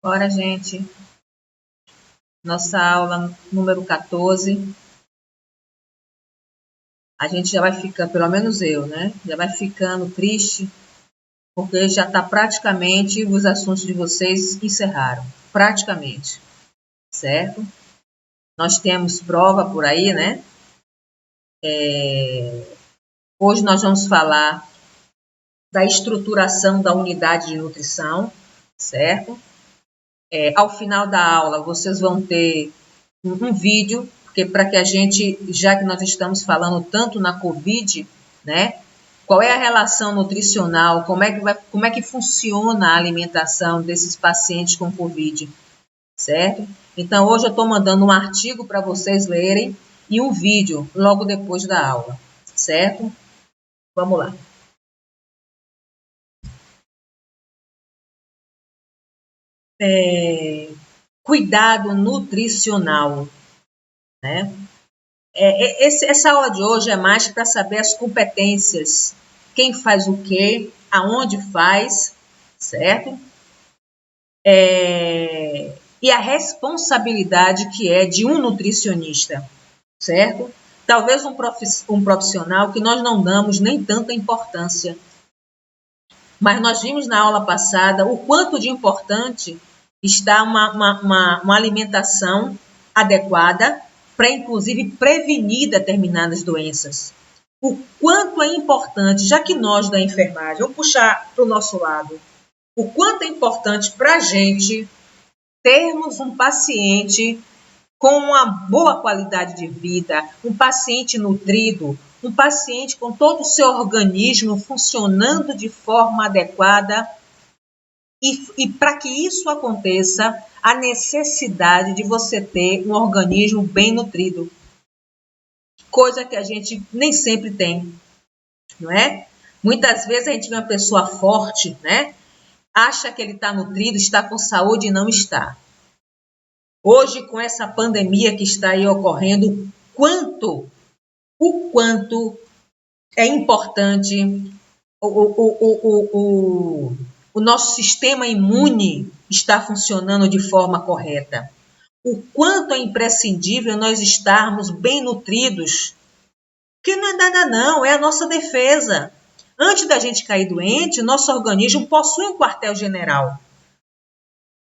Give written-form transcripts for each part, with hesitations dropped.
Bora, gente. Nossa aula número 14. A gente já vai ficando, pelo menos eu, né? Já vai ficando triste, porque já está praticamente os assuntos de vocês encerraram. Praticamente. Certo? Nós temos prova por aí, né? Hoje nós vamos falar da estruturação da unidade de nutrição, certo? Ao final da aula, vocês vão ter um vídeo, porque para que a gente, já que nós estamos falando tanto na COVID, né? Qual é a relação nutricional, como é que funciona a alimentação desses pacientes com COVID, certo? Então, hoje eu estou mandando um artigo para vocês lerem e um vídeo logo depois da aula, certo? Vamos lá. Cuidado nutricional, né? Essa aula de hoje é mais para saber as competências, quem faz o quê, aonde faz, certo? E a responsabilidade que é de um nutricionista, certo? Talvez um profissional que nós não damos nem tanta importância. Mas nós vimos na aula passada o quanto de importante está uma alimentação adequada para, inclusive, prevenir determinadas doenças. O quanto é importante, já que nós da enfermagem, vamos puxar para o nosso lado, o quanto é importante para a gente termos um paciente com uma boa qualidade de vida, um paciente nutrido, um paciente com todo o seu organismo funcionando de forma adequada. E para que isso aconteça, a necessidade de você ter um organismo bem nutrido. Coisa que a gente nem sempre tem, não é? Muitas vezes a gente vê uma pessoa forte, né? Acha que ele está nutrido, está com saúde e não está. Hoje, com essa pandemia que está aí ocorrendo, o quanto é importante o nosso sistema imune estar funcionando de forma correta. O quanto é imprescindível nós estarmos bem nutridos, que não é nada não, é a nossa defesa. Antes da gente cair doente, nosso organismo possui um quartel-general.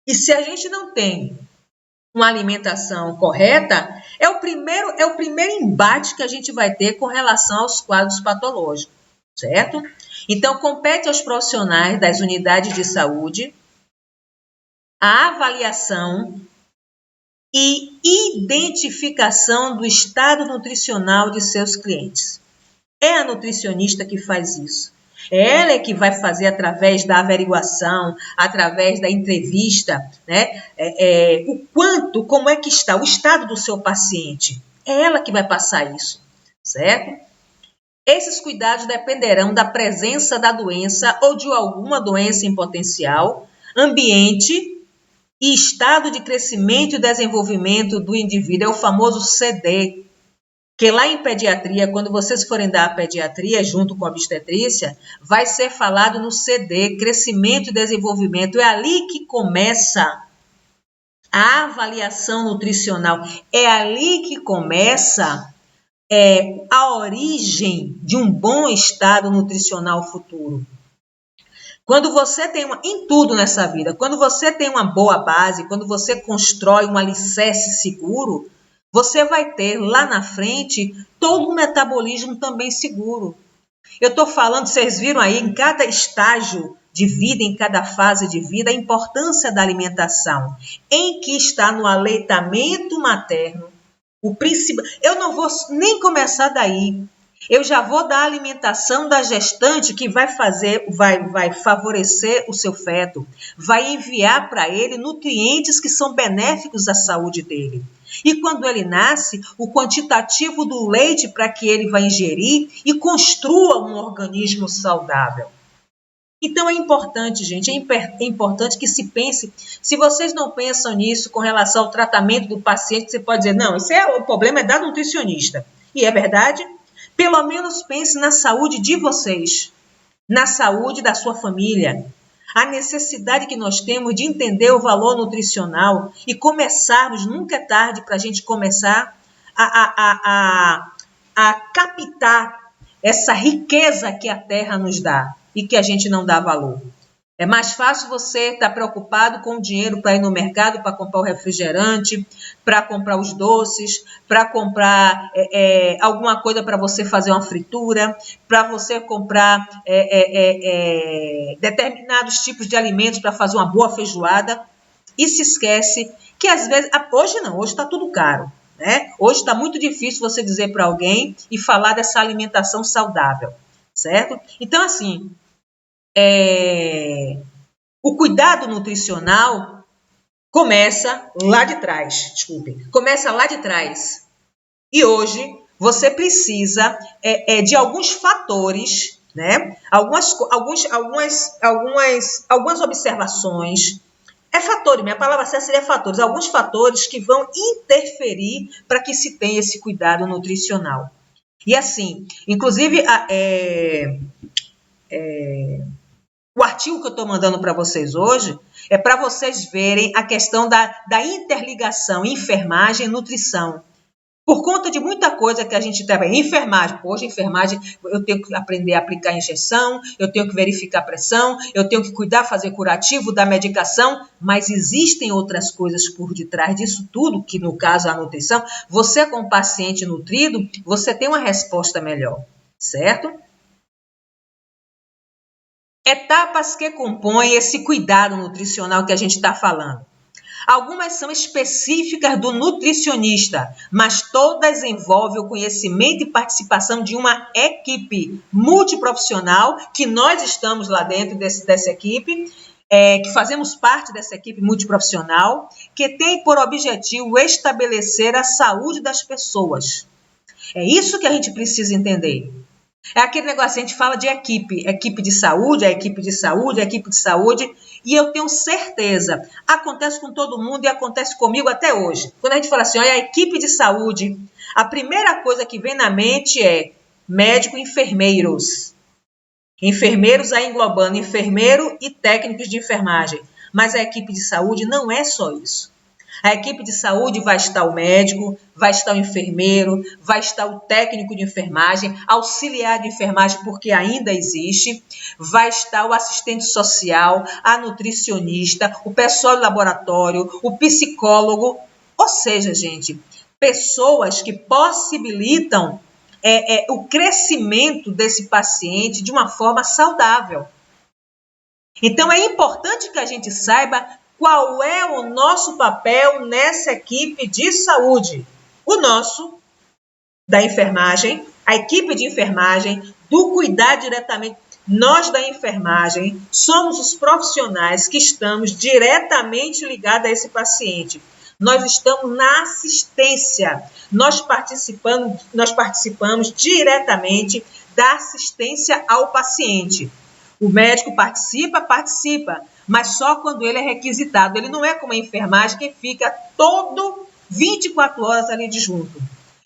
E se a gente não tem uma alimentação correta, é o primeiro embate que a gente vai ter com relação aos quadros patológicos, certo? Então, compete aos profissionais das unidades de saúde a avaliação e identificação do estado nutricional de seus clientes. É a nutricionista que faz isso. Ela é que vai fazer através da averiguação, através da entrevista, né? Como é que está o estado do seu paciente. É ela que vai passar isso, certo? Esses cuidados dependerão da presença da doença ou de alguma doença em potencial, ambiente e estado de crescimento e desenvolvimento do indivíduo. É o famoso CD. Que lá em pediatria, quando vocês forem dar a pediatria junto com a obstetrícia, vai ser falado no CD, crescimento e desenvolvimento. É ali que começa a avaliação nutricional. É ali que começa a origem de um bom estado nutricional futuro. Quando você tem em tudo nessa vida, quando você tem uma boa base, quando você constrói um alicerce seguro, você vai ter lá na frente todo um metabolismo também seguro. Eu estou falando, vocês viram aí, em cada estágio de vida, em cada fase de vida, a importância da alimentação, em que está no aleitamento materno. O principal, eu não vou nem começar daí. Eu já vou dar a alimentação da gestante que vai favorecer o seu feto, vai enviar para ele nutrientes que são benéficos à saúde dele. E quando ele nasce, o quantitativo do leite para que ele vai ingerir e construa um organismo saudável. Então é importante, gente, é importante que se pense. Se vocês não pensam nisso com relação ao tratamento do paciente, você pode dizer, não, o problema é da nutricionista. E é verdade? Pelo menos pense na saúde de vocês, na saúde da sua família. A necessidade que nós temos de entender o valor nutricional e começarmos, nunca é tarde para a gente começar a captar essa riqueza que a terra nos dá e que a gente não dá valor. É mais fácil você estar preocupado com o dinheiro para ir no mercado, para comprar o refrigerante, para comprar os doces, para comprar alguma coisa para você fazer uma fritura, para você comprar determinados tipos de alimentos para fazer uma boa feijoada. E se esquece que às vezes, hoje não, hoje está tudo caro. Né? Hoje está muito difícil você dizer para alguém e falar dessa alimentação saudável, certo? Então, assim, o cuidado nutricional começa lá de trás, começa lá de trás. E hoje você precisa de alguns fatores, né? Algumas observações. Minha palavra certa seria fatores. Alguns fatores que vão interferir para que se tenha esse cuidado nutricional. E assim, inclusive, o artigo que eu estou mandando para vocês hoje é para vocês verem a questão da interligação enfermagem e nutrição. Por conta de muita coisa que a gente trabalha. Enfermagem. Hoje, enfermagem, eu tenho que aprender a aplicar injeção, eu tenho que verificar a pressão, eu tenho que cuidar, fazer curativo, dar medicação, mas existem outras coisas por detrás disso tudo, que no caso a nutrição, você com o paciente nutrido, você tem uma resposta melhor, certo? Etapas que compõem esse cuidado nutricional que a gente está falando. Algumas são específicas do nutricionista, mas todas envolvem o conhecimento e participação de uma equipe multiprofissional, que nós estamos lá dentro dessa equipe, que fazemos parte dessa equipe multiprofissional, que tem por objetivo estabelecer a saúde das pessoas. É isso que a gente precisa entender. É aquele negócio, a gente fala de equipe de saúde, equipe de saúde, e eu tenho certeza, acontece com todo mundo e acontece comigo até hoje. Quando a gente fala assim, olha, a equipe de saúde, a primeira coisa que vem na mente é médico e enfermeiros. Enfermeiros aí englobando enfermeiro e técnicos de enfermagem. Mas a equipe de saúde não é só isso. A equipe de saúde vai estar o médico, vai estar o enfermeiro, vai estar o técnico de enfermagem, auxiliar de enfermagem, porque ainda existe, vai estar o assistente social, a nutricionista, o pessoal do laboratório, o psicólogo, ou seja, gente, pessoas que possibilitam o crescimento desse paciente de uma forma saudável. Então, é importante que a gente saiba qual é o nosso papel nessa equipe de saúde. O nosso, da enfermagem, a equipe de enfermagem, do cuidar diretamente. Nós da enfermagem somos os profissionais que estamos diretamente ligados a esse paciente. Nós estamos na assistência, nós participamos diretamente da assistência ao paciente. O médico participa, mas só quando ele é requisitado. Ele não é como a enfermagem que fica todo 24 horas ali de junto.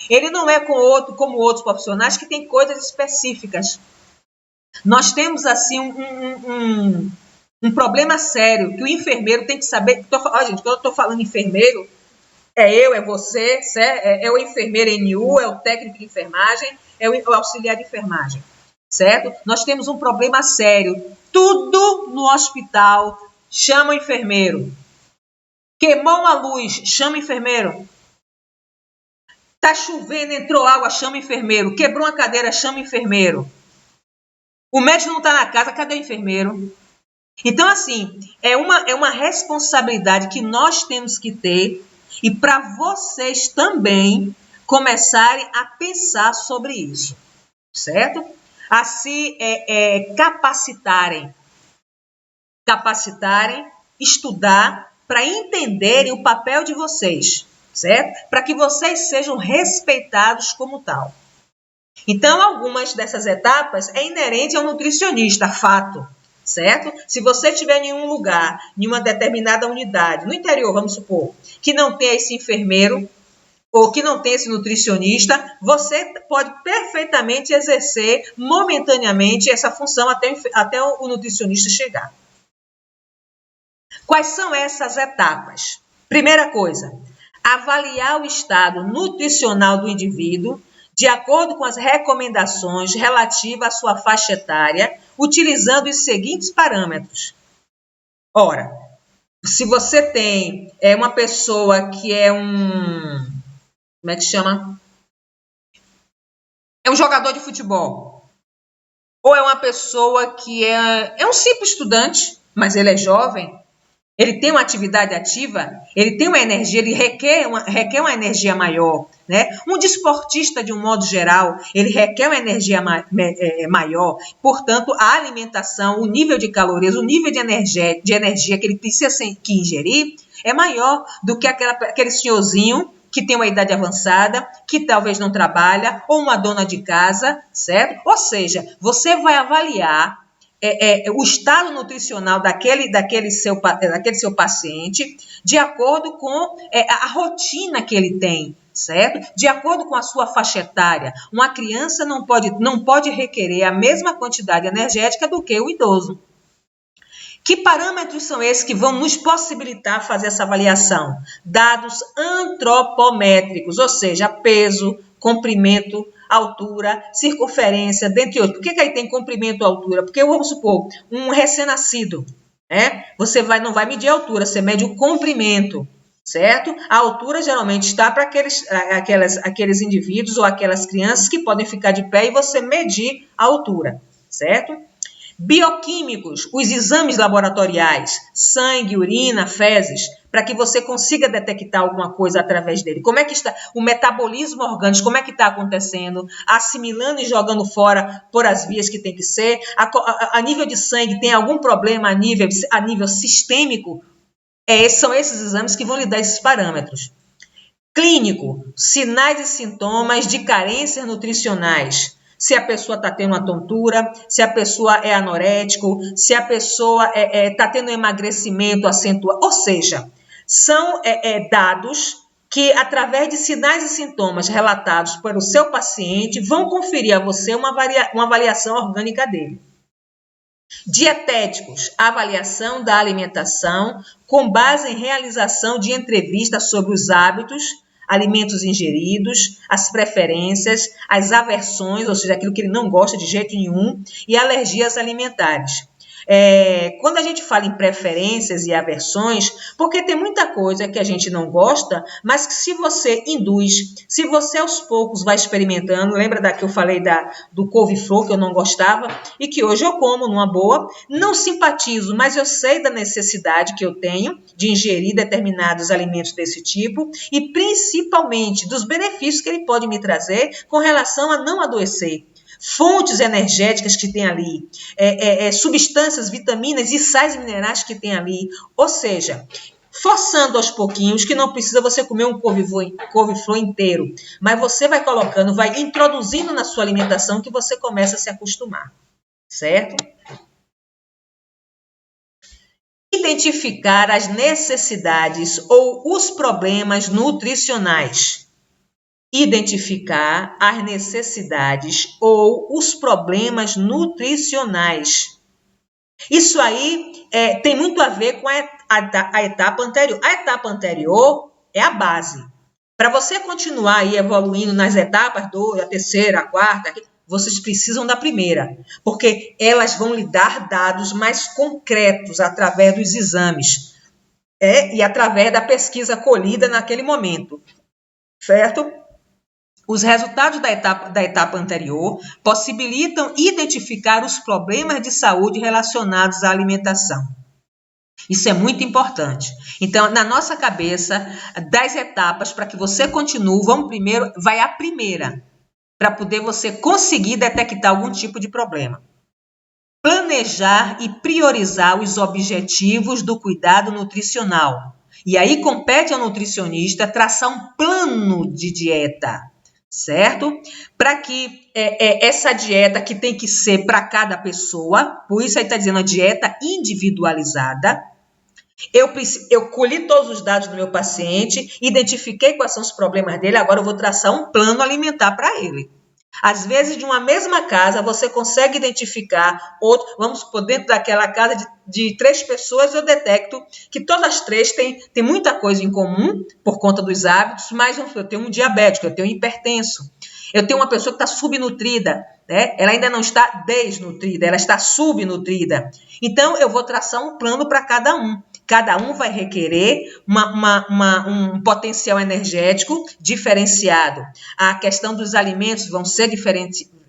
Ele não é como outros profissionais que têm coisas específicas. Nós temos, assim, um problema sério, que o enfermeiro tem que saber. Gente, quando eu estou falando enfermeiro, é você, é o enfermeiro NU, é o técnico de enfermagem, é o auxiliar de enfermagem. Certo? Nós temos um problema sério. Tudo no hospital chama o enfermeiro. Queimou uma luz, chama o enfermeiro. Tá chovendo, entrou água, chama o enfermeiro. Quebrou uma cadeira, chama o enfermeiro. O médico não está na casa, cadê o enfermeiro? Então, assim, é uma responsabilidade que nós temos que ter e para vocês também começarem a pensar sobre isso. Certo? A se capacitarem, estudar para entenderem o papel de vocês, certo? Para que vocês sejam respeitados como tal. Então, algumas dessas etapas é inerente ao nutricionista, fato, certo? Se você estiver em um lugar, em uma determinada unidade, no interior, vamos supor, que não tem esse enfermeiro, ou que não tem esse nutricionista, você pode perfeitamente exercer momentaneamente essa função até o nutricionista chegar. Quais são essas etapas? Primeira coisa, avaliar o estado nutricional do indivíduo de acordo com as recomendações relativas à sua faixa etária, utilizando os seguintes parâmetros. Ora, se você tem uma pessoa que é como é que chama? É um jogador de futebol. Ou é uma pessoa que é um simples estudante, mas ele é jovem, ele tem uma atividade ativa, ele tem uma energia, ele requer uma energia maior, né? Um desportista, de um modo geral, ele requer uma energia maior. Portanto, a alimentação, o nível de calorias, o nível de energia que ele precisa que ingerir é maior do que aquele senhorzinho que tem uma idade avançada, que talvez não trabalha, ou uma dona de casa, certo? Ou seja, você vai avaliar o estado nutricional daquele seu paciente de acordo com a rotina que ele tem, certo? De acordo com a sua faixa etária. Uma criança não pode requerer a mesma quantidade energética do que o idoso. Que parâmetros são esses que vão nos possibilitar fazer essa avaliação? Dados antropométricos, ou seja, peso, comprimento, altura, circunferência, dentre outros. Por que aí tem comprimento e altura? Porque, vamos supor, um recém-nascido, né? Você não vai medir a altura, você mede o comprimento, certo? A altura geralmente está para aqueles indivíduos ou aquelas crianças que podem ficar de pé e você medir a altura, certo? Bioquímicos, os exames laboratoriais, sangue, urina, fezes, para que você consiga detectar alguma coisa através dele. Como é que está o metabolismo orgânico, como é que está acontecendo, assimilando e jogando fora por as vias que tem que ser, a nível de sangue tem algum problema a nível sistêmico? São esses exames que vão lhe dar esses parâmetros. Clínico, sinais e sintomas de carências nutricionais. Se a pessoa está tendo uma tontura, se a pessoa é anorético, se a pessoa está tendo emagrecimento acentuado. Ou seja, são dados que, através de sinais e sintomas relatados pelo seu paciente, vão conferir a você uma avaliação orgânica dele. Dietéticos, avaliação da alimentação com base em realização de entrevistas sobre os hábitos, alimentos ingeridos, as preferências, as aversões, ou seja, aquilo que ele não gosta de jeito nenhum, e alergias alimentares. Quando a gente fala em preferências e aversões, porque tem muita coisa que a gente não gosta, mas que se você induz, se você aos poucos vai experimentando, lembra que eu falei do couve-flor que eu não gostava e que hoje eu como numa boa, não simpatizo, mas eu sei da necessidade que eu tenho de ingerir determinados alimentos desse tipo e principalmente dos benefícios que ele pode me trazer com relação a não adoecer. Fontes energéticas que tem ali, substâncias, vitaminas e sais minerais que tem ali. Ou seja, forçando aos pouquinhos, que não precisa você comer um couve-flor inteiro, mas você vai colocando, vai introduzindo na sua alimentação que você começa a se acostumar, certo? Identificar as necessidades ou os problemas nutricionais. Identificar as necessidades ou os problemas nutricionais. Isso aí tem muito a ver com a etapa anterior. A etapa anterior é a base. Para você continuar aí evoluindo nas etapas, a terceira, a quarta, vocês precisam da primeira, porque elas vão lhe dar dados mais concretos através dos exames e através da pesquisa colhida naquele momento, certo? Os resultados da etapa anterior possibilitam identificar os problemas de saúde relacionados à alimentação. Isso é muito importante. Então, na nossa cabeça, das etapas para que você continue, vai a primeira, para poder você conseguir detectar algum tipo de problema. Planejar e priorizar os objetivos do cuidado nutricional. E aí compete ao nutricionista traçar um plano de dieta, certo? Para que essa dieta que tem que ser para cada pessoa, por isso aí está dizendo a dieta individualizada. Eu colhi todos os dados do meu paciente, identifiquei quais são os problemas dele, agora eu vou traçar um plano alimentar para ele. Às vezes, de uma mesma casa, você consegue identificar outro. Vamos supor, dentro daquela casa de 3 pessoas, eu detecto que todas as 3 têm muita coisa em comum por conta dos hábitos, mas eu tenho um diabético, eu tenho um hipertenso, eu tenho uma pessoa que está subnutrida, né? Ela ainda não está desnutrida, ela está subnutrida. Então, eu vou traçar um plano para cada um. Cada um vai requerer um potencial energético diferenciado. A questão dos alimentos vão ser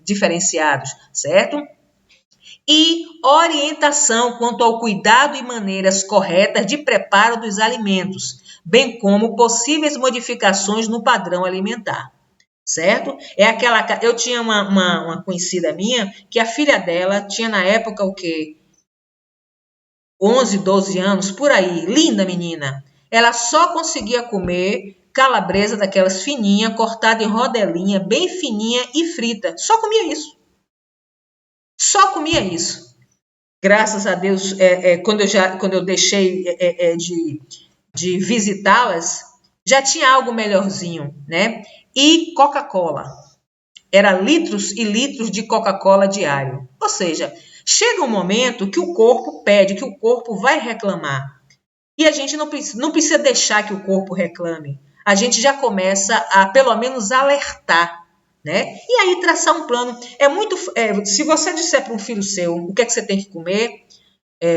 diferenciados, certo? E orientação quanto ao cuidado e maneiras corretas de preparo dos alimentos, bem como possíveis modificações no padrão alimentar, certo? Eu tinha uma conhecida minha que a filha dela tinha na época o quê? 11, 12 anos, por aí, linda menina. Ela só conseguia comer calabresa daquelas fininha, cortada em rodelinha, bem fininha e frita. Só comia isso. Só comia isso. Graças a Deus, quando eu deixei de visitá-las, já tinha algo melhorzinho, né? E Coca-Cola. Era litros e litros de Coca-Cola diário. Ou seja, chega um momento que o corpo pede, que o corpo vai reclamar. E a gente não precisa deixar que o corpo reclame. A gente já começa a, pelo menos, alertar, né? E aí traçar um plano. Se você disser para um filho seu o que é que você tem que comer,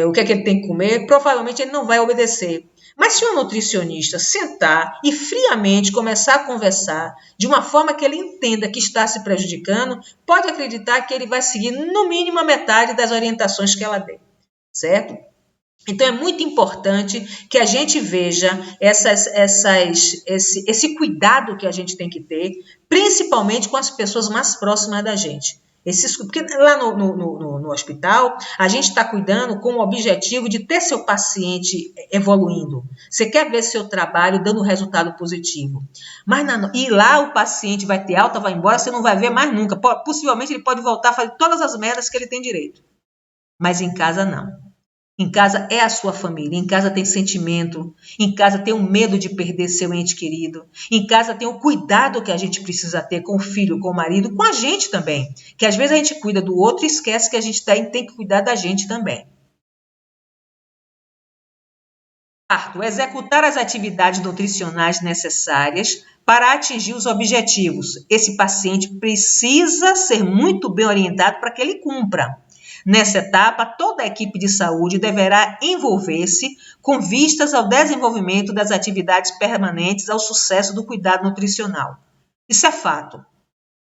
o que é que ele tem que comer, provavelmente ele não vai obedecer. Mas se um nutricionista sentar e friamente começar a conversar de uma forma que ele entenda que está se prejudicando, pode acreditar que ele vai seguir no mínimo a metade das orientações que ela der, certo? Então, é muito importante que a gente veja esse cuidado que a gente tem que ter, principalmente com as pessoas mais próximas da gente. Porque lá no hospital, a gente está cuidando com o objetivo de ter seu paciente evoluindo. Você quer ver seu trabalho dando resultado positivo. E lá o paciente vai ter alta, vai embora, você não vai ver mais nunca. Possivelmente ele pode voltar a fazer todas as merdas que ele tem direito. Mas em casa não. Em casa é a sua família, em casa tem sentimento, em casa tem o medo de perder seu ente querido, em casa tem o cuidado que a gente precisa ter com o filho, com o marido, com a gente também. Que às vezes a gente cuida do outro e esquece que a gente tem que cuidar da gente também. Quarto, executar as atividades nutricionais necessárias para atingir os objetivos. Esse paciente precisa ser muito bem orientado para que ele cumpra. Nessa etapa, toda a equipe de saúde deverá envolver-se com vistas ao desenvolvimento das atividades permanentes ao sucesso do cuidado nutricional. Isso é fato,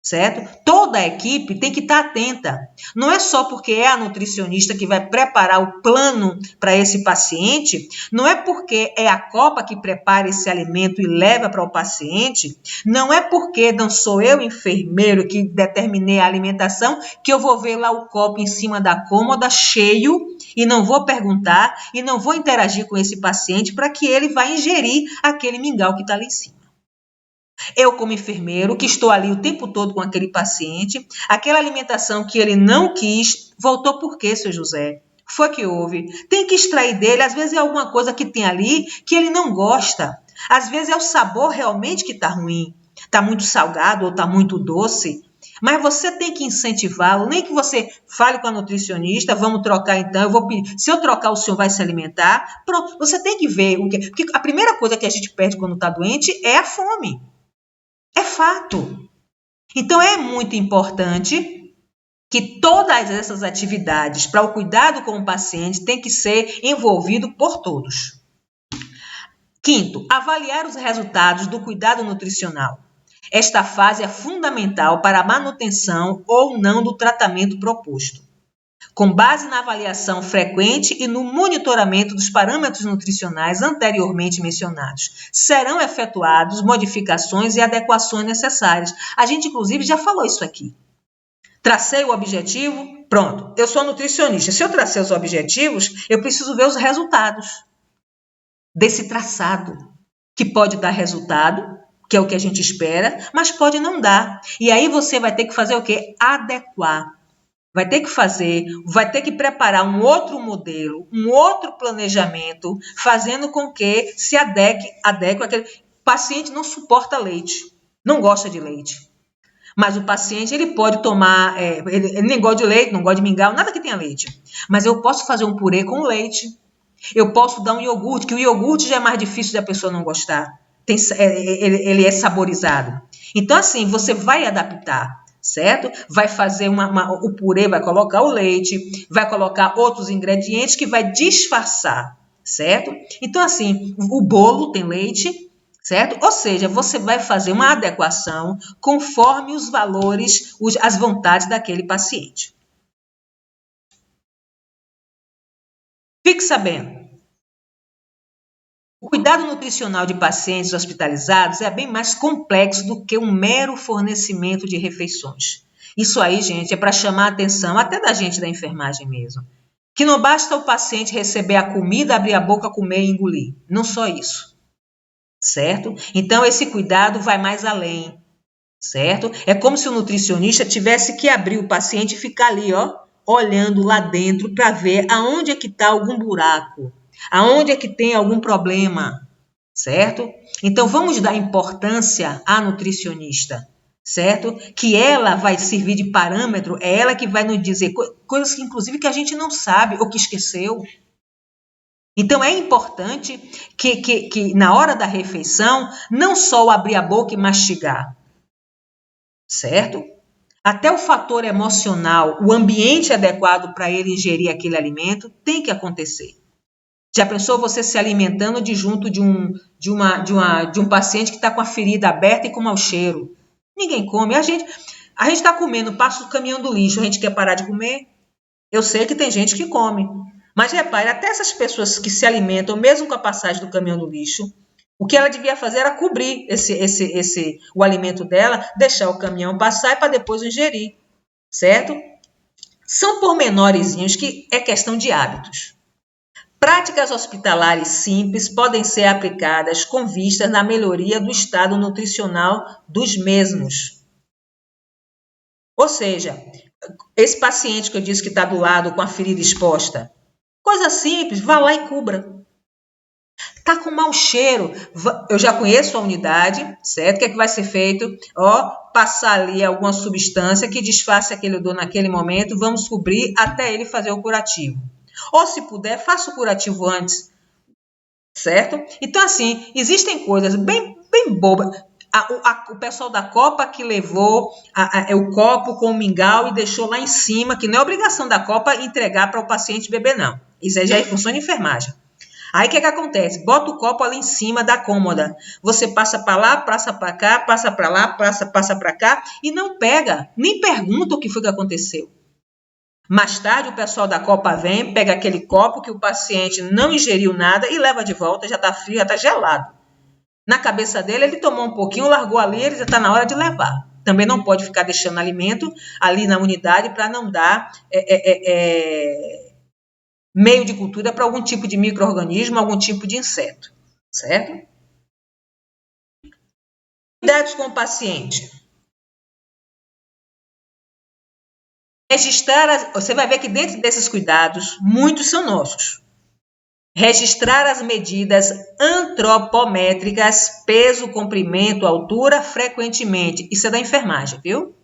certo? Toda a equipe tem que estar atenta. Não é só porque é a nutricionista que vai preparar o plano para esse paciente, não é porque é a copa que prepara esse alimento e leva para o paciente, não é porque não sou eu, enfermeiro, que determinei a alimentação, que eu vou ver lá o copo em cima da cômoda cheio e não vou perguntar e não vou interagir com esse paciente para que ele vá ingerir aquele mingau que está ali em cima. Eu, como enfermeiro, que estou ali o tempo todo com aquele paciente, aquela alimentação que ele não quis, voltou por quê, seu José? Foi que houve. Tem que extrair dele, às vezes é alguma coisa que tem ali que ele não gosta. Às vezes é o sabor realmente que está ruim. Está muito salgado ou está muito doce. Mas você tem que incentivá-lo, nem que você fale com a nutricionista, vamos trocar então, eu vou pedir, se eu trocar o senhor vai se alimentar. Pronto, você tem que ver, porque a primeira coisa que a gente perde quando está doente é a fome. É fato. Então, é muito importante que todas essas atividades para o cuidado com o paciente tem que ser envolvido por todos. Quinto, avaliar os resultados do cuidado nutricional. Esta fase é fundamental para a manutenção ou não do tratamento proposto. Com base na avaliação frequente e no monitoramento dos parâmetros nutricionais anteriormente mencionados, serão efetuadas modificações e adequações necessárias. A gente, inclusive, já falou isso aqui. Tracei o objetivo, pronto. Eu sou nutricionista. Se eu tracei os objetivos, eu preciso ver os resultados desse traçado, que pode dar resultado, que é o que a gente espera, mas pode não dar. E aí você vai ter que fazer o quê? Adequar. Vai ter que preparar um outro modelo, um outro planejamento, fazendo com que se adeque aquele paciente não suporta leite, não gosta de leite. Mas o paciente, ele pode tomar, ele nem gosta de leite, não gosta de mingau, nada que tenha leite. Mas eu posso fazer um purê com leite. Eu posso dar um iogurte, que o iogurte já é mais difícil da pessoa não gostar. Ele é saborizado. Então, assim, você vai adaptar, certo? Vai fazer o purê, vai colocar o leite, vai colocar outros ingredientes que vai disfarçar, certo? Então, assim, o bolo tem leite, certo? Ou seja, você vai fazer uma adequação conforme os valores, as vontades daquele paciente. Fique sabendo. O cuidado nutricional de pacientes hospitalizados é bem mais complexo do que um mero fornecimento de refeições. Isso aí, gente, é para chamar a atenção até da gente da enfermagem mesmo. Que não basta o paciente receber a comida, abrir a boca, comer e engolir. Não só isso, certo? Então, esse cuidado vai mais além, certo? É como se o nutricionista tivesse que abrir o paciente e ficar ali, ó, olhando lá dentro para ver aonde é que está algum buraco, aonde é que tem algum problema, certo? Então, vamos dar importância à nutricionista, certo? Que ela vai servir de parâmetro, é ela que vai nos dizer coisas que, inclusive, que a gente não sabe ou que esqueceu. Então, é importante que na hora da refeição, não só abrir a boca e mastigar, certo? Até o fator emocional, o ambiente adequado para ele ingerir aquele alimento tem que acontecer. Já pensou você se alimentando junto de um paciente que está com a ferida aberta e com mau cheiro? Ninguém come. A gente está comendo, passa o caminhão do lixo, a gente quer parar de comer? Eu sei que tem gente que come. Mas repare, até essas pessoas que se alimentam, mesmo com a passagem do caminhão do lixo, o que ela devia fazer era cobrir o alimento dela, deixar o caminhão passar para depois ingerir, certo? São pormenorezinhos que é questão de hábitos. Práticas hospitalares simples podem ser aplicadas com vistas na melhoria do estado nutricional dos mesmos. Ou seja, esse paciente que eu disse que está do lado com a ferida exposta, coisa simples, vá lá e cubra. Tá com mau cheiro, eu já conheço a unidade, certo? O que é que vai ser feito? Ó, passar ali alguma substância que disfarce aquele odor naquele momento, vamos cobrir até ele fazer o curativo. Ou se puder, faça o curativo antes, certo? Então, assim, existem coisas bem bobas. O pessoal da Copa que levou o copo com o mingau e deixou lá em cima, que não é obrigação da Copa entregar para o paciente beber, não. Isso aí já é função de enfermagem. Aí o que acontece? Bota o copo ali em cima da cômoda. Você passa para lá, passa para cá, passa para lá, passa para cá e não pega, nem pergunta o que foi que aconteceu. Mais tarde, o pessoal da Copa vem, pega aquele copo que o paciente não ingeriu nada e leva de volta, já está frio, já está gelado. Na cabeça dele, ele tomou um pouquinho, largou ali, ele já está na hora de levar. Também não pode ficar deixando alimento ali na unidade para não dar meio de cultura para algum tipo de micro-organismo, algum tipo de inseto, certo? Cuidados com o paciente. Você vai ver que dentro desses cuidados, muitos são nossos. Registrar as medidas antropométricas, peso, comprimento, altura, frequentemente. Isso é da enfermagem, viu?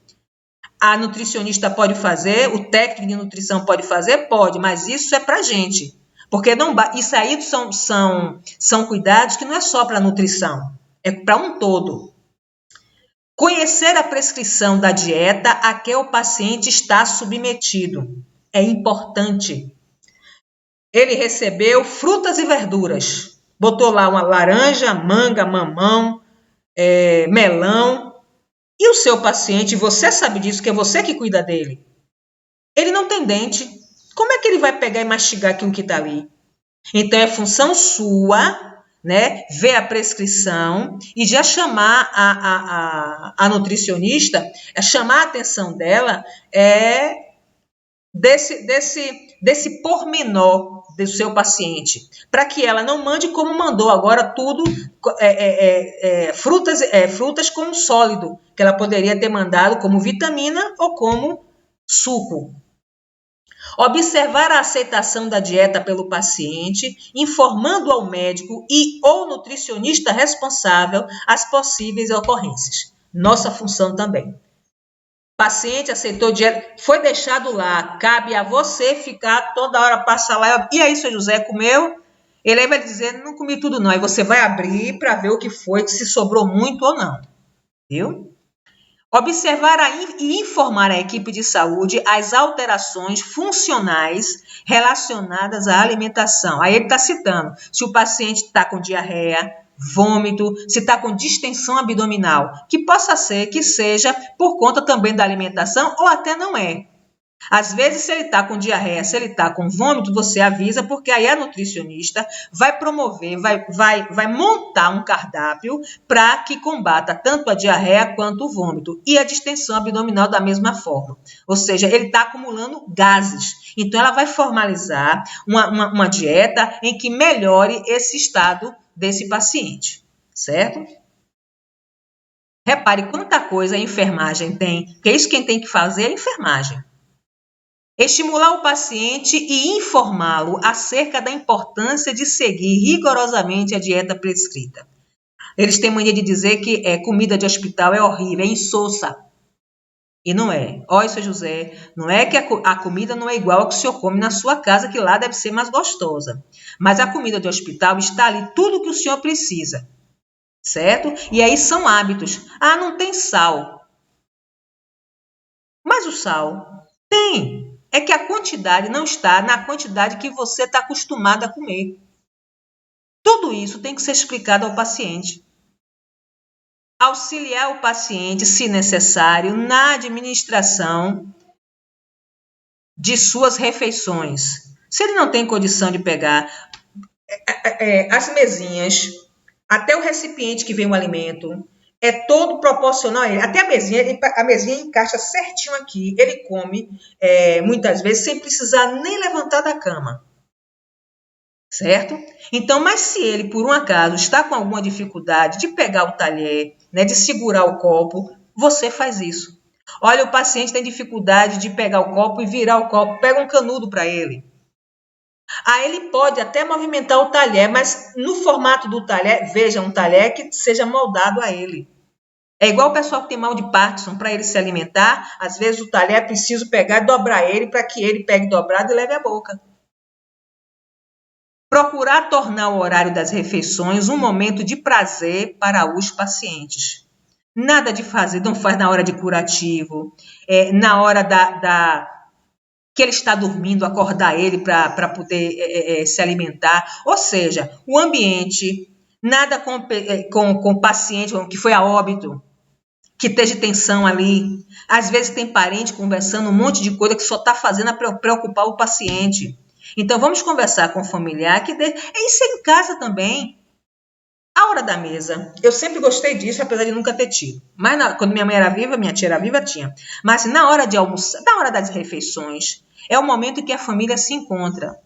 A nutricionista pode fazer, o técnico de nutrição pode fazer? Pode, mas isso é para a gente. Porque não, isso aí são cuidados que não é só para a nutrição, é para um todo. Conhecer a prescrição da dieta a que o paciente está submetido é importante. Ele recebeu frutas e verduras. Botou lá uma laranja, manga, mamão, melão. E o seu paciente, você sabe disso, que é você que cuida dele. Ele não tem dente. Como é que ele vai pegar e mastigar aquilo que está ali? Então, é função sua, né, ver a prescrição e já chamar a nutricionista, chamar a atenção dela desse pormenor do seu paciente, para que ela não mande como mandou agora tudo, frutas como sólido, que ela poderia ter mandado como vitamina ou como suco. Observar a aceitação da dieta pelo paciente, informando ao médico e ou nutricionista responsável as possíveis ocorrências. Nossa função também. Paciente aceitou dieta, foi deixado lá. Cabe a você ficar toda hora, passar lá. E aí, seu José, comeu? Ele aí vai dizer, não comi tudo não. Aí você vai abrir para ver o que foi, se sobrou muito ou não. Viu? Observar e informar a equipe de saúde as alterações funcionais relacionadas à alimentação. Aí ele está citando se o paciente está com diarreia, vômito, se está com distensão abdominal, que possa ser que seja por conta também da alimentação ou até não é. Às vezes, se ele está com diarreia, se ele está com vômito, você avisa, porque aí a nutricionista vai promover, vai montar um cardápio para que combata tanto a diarreia quanto o vômito. E a distensão abdominal da mesma forma. Ou seja, ele está acumulando gases. Então, ela vai formalizar uma dieta em que melhore esse estado desse paciente. Certo? Repare quanta coisa a enfermagem tem, porque isso quem tem que fazer é a enfermagem. Estimular o paciente e informá-lo acerca da importância de seguir rigorosamente a dieta prescrita. Eles têm mania de dizer que comida de hospital é horrível, é insossa. E não é. Olha, seu José, não é que a comida não é igual ao que o senhor come na sua casa, que lá deve ser mais gostosa. Mas a comida de hospital está ali tudo o que o senhor precisa. Certo? E aí são hábitos. Ah, não tem sal. Mas o sal tem. É que a quantidade não está na quantidade que você está acostumado a comer. Tudo isso tem que ser explicado ao paciente. Auxiliar o paciente, se necessário, na administração de suas refeições. Se ele não tem condição de pegar as mesinhas, até o recipiente que vem o alimento, é todo proporcional a ele. Até a mesinha encaixa certinho aqui. Ele come, muitas vezes, sem precisar nem levantar da cama. Certo? Então, mas se ele, por um acaso, está com alguma dificuldade de pegar o talher, né, de segurar o copo, você faz isso. Olha, o paciente tem dificuldade de pegar o copo e virar o copo. Pega um canudo para ele. Aí ele pode até movimentar o talher, mas no formato do talher, veja, um talher que seja moldado a ele. É igual o pessoal que tem mal de Parkinson, para ele se alimentar, às vezes o talher é preciso pegar e dobrar ele para que ele pegue dobrado e leve à boca. Procurar tornar o horário das refeições um momento de prazer para os pacientes. Nada de fazer, não faz na hora de curativo, na hora que ele está dormindo, acordar ele para poder se alimentar. Ou seja, o ambiente, nada com o paciente que foi a óbito, que esteja tensão ali. Às vezes tem parente conversando um monte de coisa que só está fazendo para preocupar o paciente. Então, vamos conversar com o familiar, isso é em casa também. A hora da mesa, eu sempre gostei disso, apesar de nunca ter tido. Mas quando minha mãe era viva, minha tia era viva, tinha. Mas na hora de almoçar, na hora das refeições, é o momento em que a família se encontra.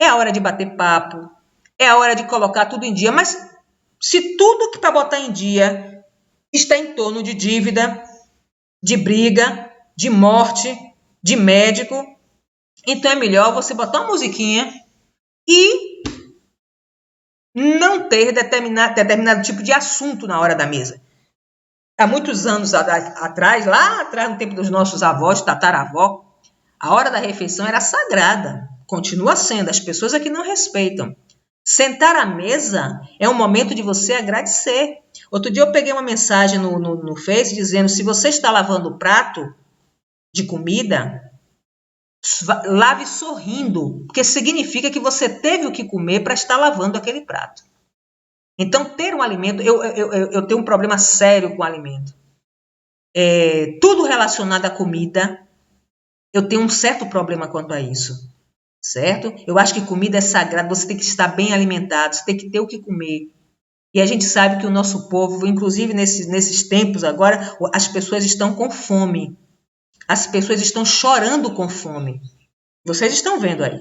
É a hora de bater papo, é a hora de colocar tudo em dia. Mas se tudo que para botar em dia está em torno de dívida, de briga, de morte, de médico, então é melhor você botar uma musiquinha e não ter determinado tipo de assunto na hora da mesa. Há muitos anos atrás, lá atrás, no tempo dos nossos avós, tataravó, a hora da refeição era sagrada. Continua sendo, as pessoas aqui não respeitam. Sentar à mesa é um momento de você agradecer. Outro dia eu peguei uma mensagem no Face dizendo, se você está lavando o prato de comida, lave sorrindo, porque significa que você teve o que comer para estar lavando aquele prato. Então, ter um alimento, eu tenho um problema sério com o alimento. Tudo relacionado à comida, eu tenho um certo problema quanto a isso, certo? Eu acho que comida é sagrada, você tem que estar bem alimentado, você tem que ter o que comer. E a gente sabe que o nosso povo, inclusive nesses tempos agora, as pessoas estão com fome. As pessoas estão chorando com fome. Vocês estão vendo aí.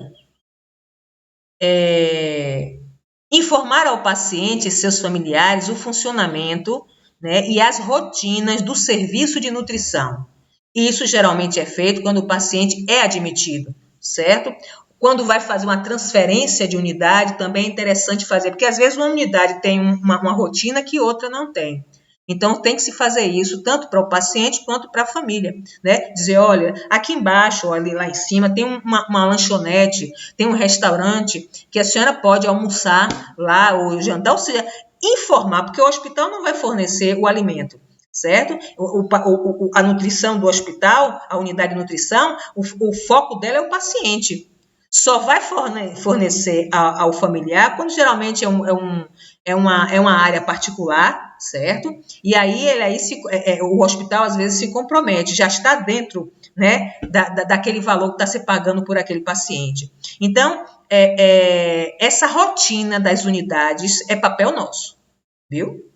Informar ao paciente e seus familiares o funcionamento, né, e as rotinas do serviço de nutrição. Isso geralmente é feito quando o paciente é admitido, certo? Quando vai fazer uma transferência de unidade, também é interessante fazer, porque às vezes uma unidade tem uma rotina que outra não tem. Então, tem que se fazer isso tanto para o paciente quanto para a família, né? Dizer, olha, aqui embaixo, ou ali lá em cima, tem uma lanchonete, tem um restaurante que a senhora pode almoçar lá ou jantar, ou seja, informar, porque o hospital não vai fornecer o alimento, certo? A nutrição do hospital, a unidade de nutrição, o foco dela é o paciente. Só vai fornecer ao familiar quando geralmente é uma área particular, certo? E aí, o hospital às vezes se compromete, já está dentro, né, daquele valor que está se pagando por aquele paciente. Então, essa rotina das unidades é papel nosso, viu?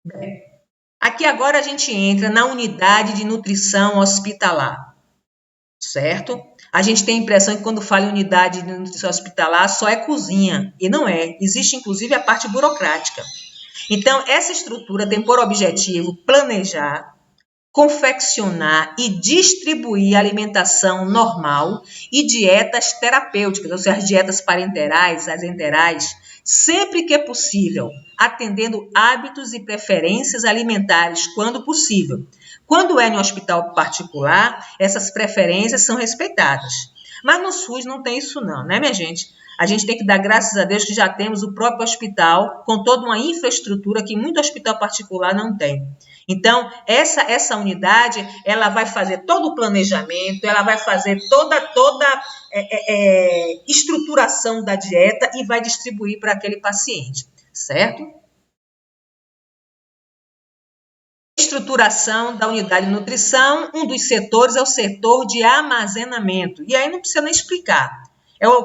Bem, aqui agora a gente entra na unidade de nutrição hospitalar, certo? A gente tem a impressão que quando fala em unidade de nutrição hospitalar só é cozinha, e não é. Existe inclusive a parte burocrática. Então, essa estrutura tem por objetivo planejar, confeccionar e distribuir alimentação normal e dietas terapêuticas, ou seja, as dietas parenterais, as enterais, sempre que é possível, atendendo hábitos e preferências alimentares quando possível. Quando é em um hospital particular, essas preferências são respeitadas. Mas no SUS não tem isso não, né, minha gente? A gente tem que dar graças a Deus que já temos o próprio hospital com toda uma infraestrutura que muito hospital particular não tem. Então, essa unidade, ela vai fazer todo o planejamento, ela vai fazer toda estruturação da dieta e vai distribuir para aquele paciente, certo? Estruturação da unidade de nutrição, um dos setores é o setor de armazenamento. E aí não precisa nem explicar.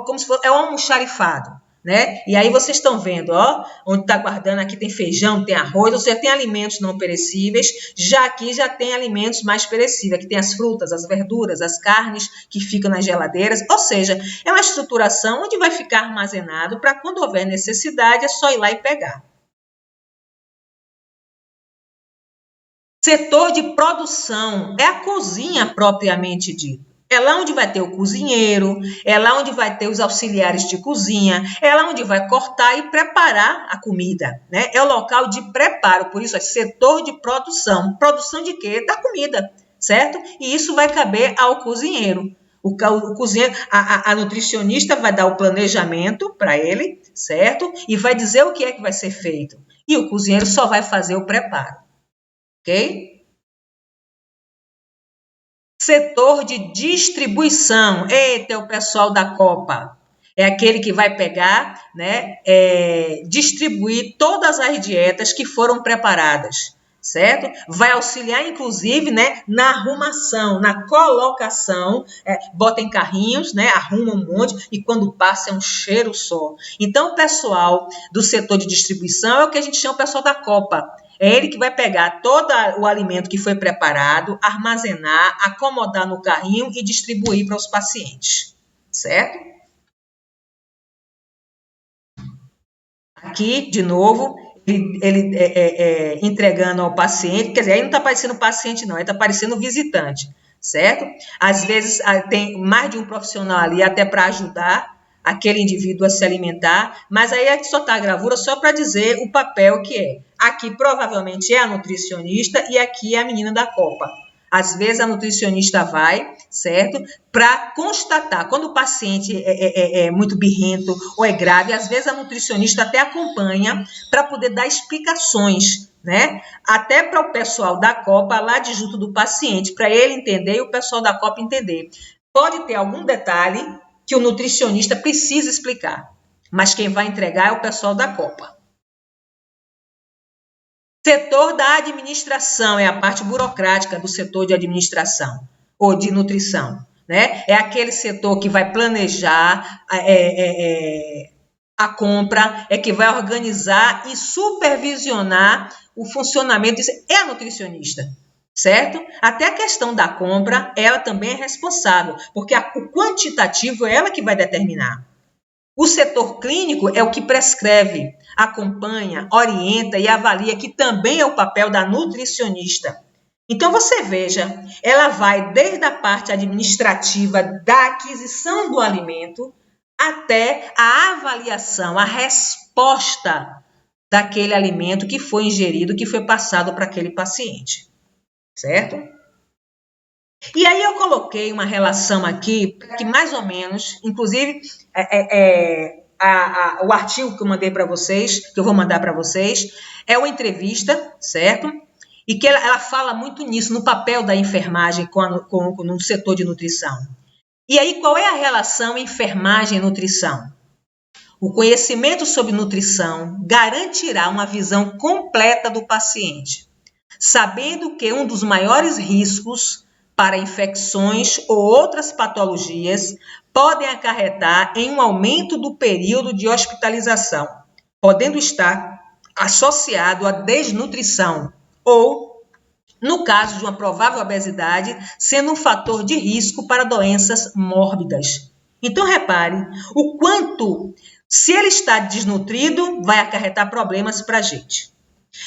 Como se fosse, é um almoxarifado, né? E aí vocês estão vendo, ó, onde está guardando, aqui tem feijão, tem arroz, ou seja, tem alimentos não perecíveis, já aqui já tem alimentos mais perecíveis, aqui tem as frutas, as verduras, as carnes que ficam nas geladeiras, ou seja, é uma estruturação onde vai ficar armazenado para quando houver necessidade, é só ir lá e pegar. Setor de produção é a cozinha propriamente dita. É lá onde vai ter o cozinheiro, é lá onde vai ter os auxiliares de cozinha, é lá onde vai cortar e preparar a comida, né? É o local de preparo, por isso é setor de produção. Produção de quê? Da comida, certo? E isso vai caber ao cozinheiro. O cozinheiro, a nutricionista vai dar o planejamento para ele, certo? E vai dizer o que é que vai ser feito. E o cozinheiro só vai fazer o preparo. Ok? Setor de distribuição. Eita, é o pessoal da Copa. É aquele que vai pegar, né, distribuir todas as dietas que foram preparadas, certo? Vai auxiliar, inclusive, né, na arrumação, na colocação, bota em carrinhos, né, arruma um monte e quando passa é um cheiro só. Então, o pessoal do setor de distribuição é o que a gente chama o pessoal da Copa. É ele que vai pegar todo o alimento que foi preparado, armazenar, acomodar no carrinho e distribuir para os pacientes, certo? Aqui, de novo, ele entregando ao paciente, quer dizer, aí não está parecendo paciente não, aí está parecendo visitante, certo? Às vezes tem mais de um profissional ali até para ajudar aquele indivíduo a se alimentar, mas aí é que só está a gravura só para dizer o papel que é. Aqui provavelmente é a nutricionista e aqui é a menina da Copa. Às vezes a nutricionista vai, certo? Para constatar, quando o paciente é muito birrento ou é grave, às vezes a nutricionista até acompanha para poder dar explicações, né? Até para o pessoal da Copa lá de junto do paciente, para ele entender e o pessoal da Copa entender. Pode ter algum detalhe que o nutricionista precisa explicar, mas quem vai entregar é o pessoal da Copa. Setor da administração é a parte burocrática do setor de administração ou de nutrição, né? É aquele setor que vai planejar a compra, é que vai organizar e supervisionar o funcionamento. É a nutricionista, certo? Até a questão da compra, ela também é responsável, porque o quantitativo é ela que vai determinar. O setor clínico é o que prescreve, acompanha, orienta e avalia, que também é o papel da nutricionista. Então, você veja, ela vai desde a parte administrativa da aquisição do alimento até a avaliação, a resposta daquele alimento que foi ingerido, que foi passado para aquele paciente, certo? E aí eu coloquei uma relação aqui, que mais ou menos, inclusive, o artigo que eu mandei para vocês, que eu vou mandar para vocês, é uma entrevista, certo? E que ela fala muito nisso, no papel da enfermagem no setor de nutrição. E aí, qual é a relação enfermagem e nutrição? O conhecimento sobre nutrição garantirá uma visão completa do paciente, sabendo que um dos maiores riscos para infecções ou outras patologias podem acarretar em um aumento do período de hospitalização, podendo estar associado à desnutrição ou, no caso de uma provável obesidade, sendo um fator de risco para doenças mórbidas. Então, repare o quanto, se ele está desnutrido, vai acarretar problemas para a gente.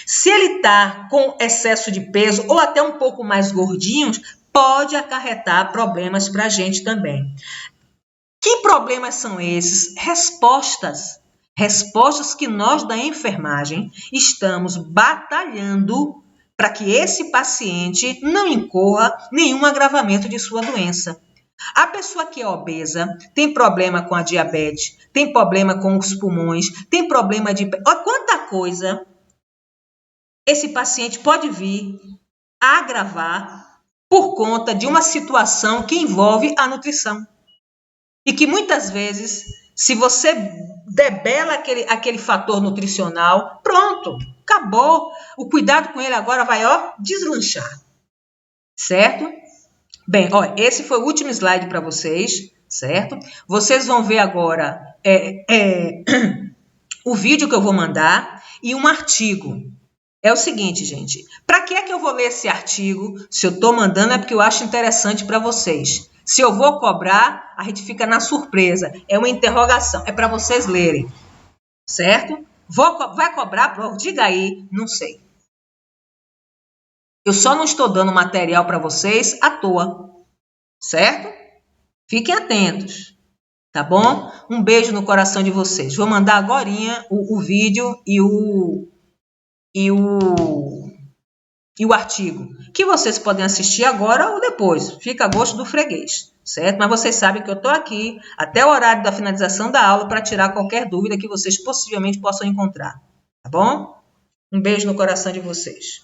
Se ele está com excesso de peso ou até um pouco mais gordinho, pode acarretar problemas para a gente também. Que problemas são esses? Respostas que nós da enfermagem estamos batalhando para que esse paciente não incorra nenhum agravamento de sua doença. A pessoa que é obesa tem problema com a diabetes, tem problema com os pulmões, tem problema de... Olha quanta coisa esse paciente pode vir a agravar por conta de uma situação que envolve a nutrição. E que muitas vezes, se você debela aquele fator nutricional, pronto, acabou. O cuidado com ele agora vai, deslanchar. Certo? Bem, esse foi o último slide para vocês, certo? Vocês vão ver agora o vídeo que eu vou mandar e um artigo. É o seguinte, gente, para que é que eu vou ler esse artigo? Se eu estou mandando é porque eu acho interessante para vocês. Se eu vou cobrar, a gente fica na surpresa. É uma interrogação, é para vocês lerem, certo? Vai cobrar? Diga aí, não sei. Eu só não estou dando material para vocês à toa, certo? Fiquem atentos, tá bom? Um beijo no coração de vocês. Vou mandar agorinha o vídeo e o artigo, que vocês podem assistir agora ou depois, fica a gosto do freguês, certo? Mas vocês sabem que eu estou aqui até o horário da finalização da aula para tirar qualquer dúvida que vocês possivelmente possam encontrar, tá bom? Um beijo no coração de vocês.